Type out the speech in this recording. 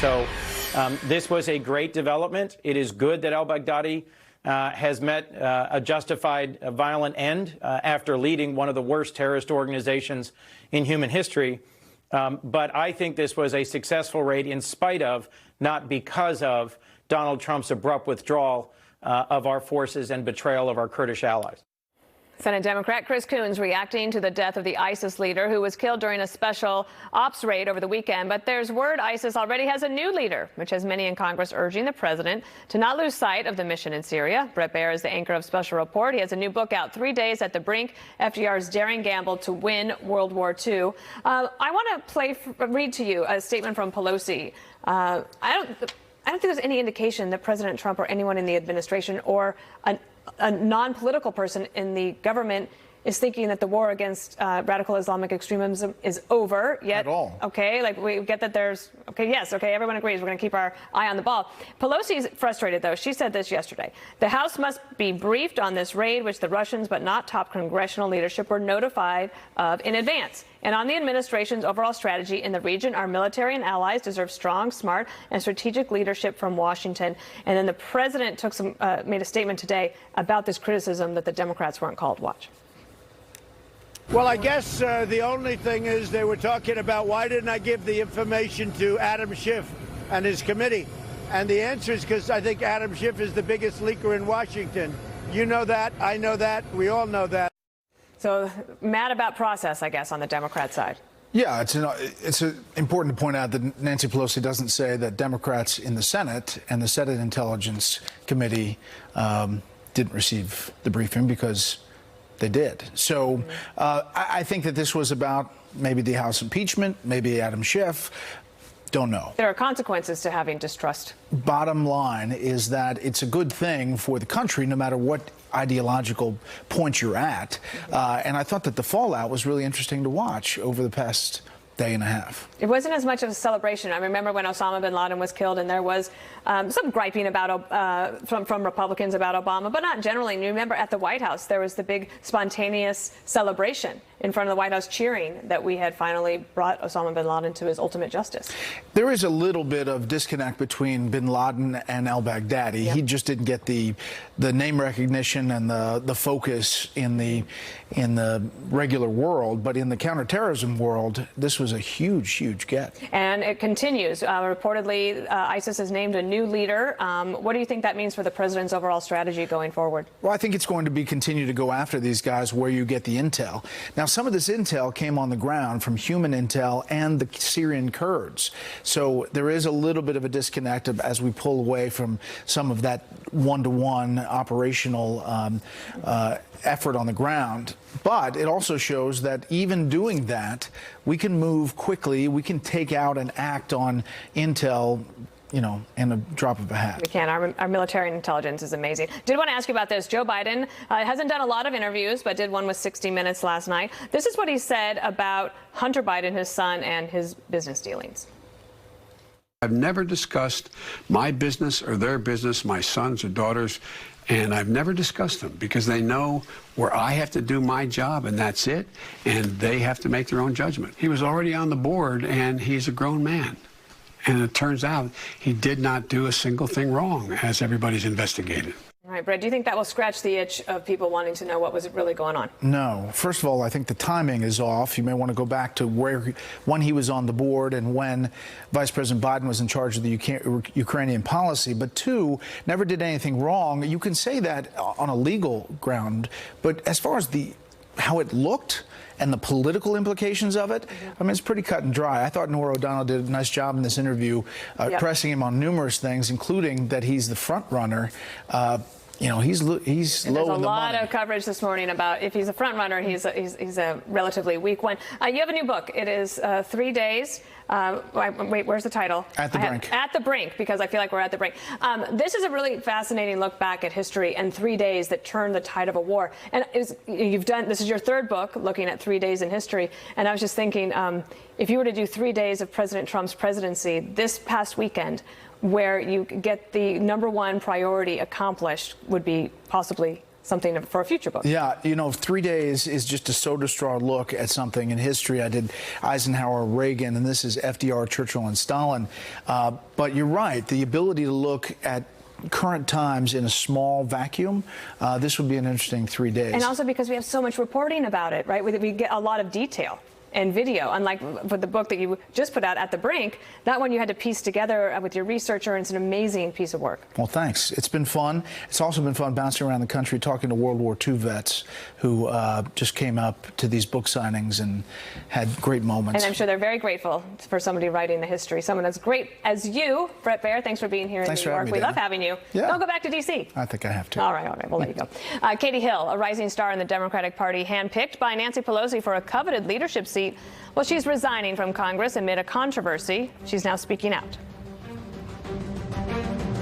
So this was a great development. It is good that al-Baghdadi has met a justified violent end after leading one of the worst terrorist organizations in human history. But I think this was a successful raid in spite of, not because of, Donald Trump's abrupt withdrawal of our forces and betrayal of our Kurdish allies. Senate Democrat Chris Coons reacting to the death of the ISIS leader who was killed during a special ops raid over the weekend. But there's word ISIS already has a new leader, which has many in Congress urging the president to not lose sight of the mission in Syria. Brett Baer is the anchor of Special Report. He has a new book out, 3 Days at the Brink, FDR's Daring Gamble to Win World War II. I want to read to you a statement from Pelosi. I don't think there's any indication that President Trump or anyone in the administration or a non-political person in the government is thinking that the war against radical Islamic extremism is over yet. At all. Okay, like we get that there's, okay, yes, okay, everyone agrees we're going to keep our eye on the ball. Pelosi's frustrated, though. She said this yesterday. The House must be briefed on this raid, which the Russians, but not top congressional leadership, were notified of in advance. And on the administration's overall strategy in the region, our military and allies deserve strong, smart, and strategic leadership from Washington. And then the president made a statement today about this criticism that the Democrats weren't called. Watch. Well, I guess the only thing is they were talking about why didn't I give the information to Adam Schiff and his committee? And the answer is because I think Adam Schiff is the biggest leaker in Washington. You know that. I know that. We all know that. So mad about process, I guess, on the Democrat side. Yeah, it's important to point out that Nancy Pelosi doesn't say that Democrats in the Senate and the Senate Intelligence Committee didn't receive the briefing, because they did. So I think that this was about maybe the House impeachment, maybe Adam Schiff. Don't know. There are consequences to having distrust. Bottom line is that it's a good thing for the country, no matter what ideological point you're at. And I thought that the fallout was really interesting to watch over the past day and a half. It wasn't as much of a celebration. I remember when Osama bin Laden was killed, and there was some griping about from Republicans about Obama, but not generally. And you remember at the White House, there was the big spontaneous celebration in front of the White House, cheering that we had finally brought Osama bin Laden to his ultimate justice. There is a little bit of disconnect between bin Laden and al-Baghdadi. Yep. He just didn't get the name recognition and the focus in the regular world, but in the counterterrorism world, this was a huge get. And it continues. Reportedly, ISIS has named a new leader. What do you think that means for the president's overall strategy going forward? Well, I think it's going to be continue to go after these guys where you get the intel. Now, some of this intel came on the ground from human intel and the Syrian Kurds. So there is a little bit of a disconnect as we pull away from some of that one-to-one operational effort on the ground. But it also shows that even doing that, we can move quickly. We can take out and act on intel, you know, in a drop of a hat. We can. Our military intelligence is amazing. Did want to ask you about this. Joe Biden hasn't done a lot of interviews, but did one with 60 Minutes last night. This is what he said about Hunter Biden, his son, and his business dealings. I've never discussed my business or their business, my sons or daughters, and I've never discussed them because they know where I have to do my job, and that's it, and they have to make their own judgment. He was already on the board, and he's a grown man. And it turns out he did not do a single thing wrong, as everybody's investigated. All right, Brett, do you think that will scratch the itch of people wanting to know what was really going on? No. First of all, I think the timing is off. You may want to go back to when he was on the board and when Vice President Biden was in charge of the Ukrainian policy. But two, never did anything wrong. You can say that on a legal ground, but as far as how it looked and the political implications of it, I mean, it's pretty cut and dry. I thought Norah O'Donnell did a nice job in this interview, pressing him on numerous things, including that he's the front runner. You know, he's low in the money. There's a lot of coverage this morning about if he's a front runner, he's a relatively weak one. You have a new book. It is 3 days. Wait, where's the title? At the Brink. At the Brink, because I feel like we're at the brink. This is a really fascinating look back at history and 3 days that turned the tide of a war. And this is your third book looking at 3 days in history. And I was just thinking, if you were to do 3 days of President Trump's presidency this past weekend, where you get the #1 priority accomplished, would be possibly something for a future book. Yeah, you know, 3 days is just a soda-straw look at something in history. I did Eisenhower, Reagan, and this is FDR, Churchill, and Stalin. But you're right, the ability to look at current times in a small vacuum, this would be an interesting 3 days. And also because we have so much reporting about it, right? We get a lot of detail and video, unlike for the book that you just put out, At the Brink. That one you had to piece together with your researcher, and it's an amazing piece of work. Well, thanks. It's been fun. It's also been fun bouncing around the country talking to World War II vets who just came up to these book signings and had great moments. And I'm sure they're very grateful for somebody writing the history, someone as great as you, Bret Baier. Thanks for being here in New York. We love having you. Yeah. Don't go back to D.C. I think I have to. All right, we'll let you go. Katie Hill, a rising star in the Democratic Party, handpicked by Nancy Pelosi for a coveted leadership seat. Well, she's resigning from Congress amid a controversy. She's now speaking out.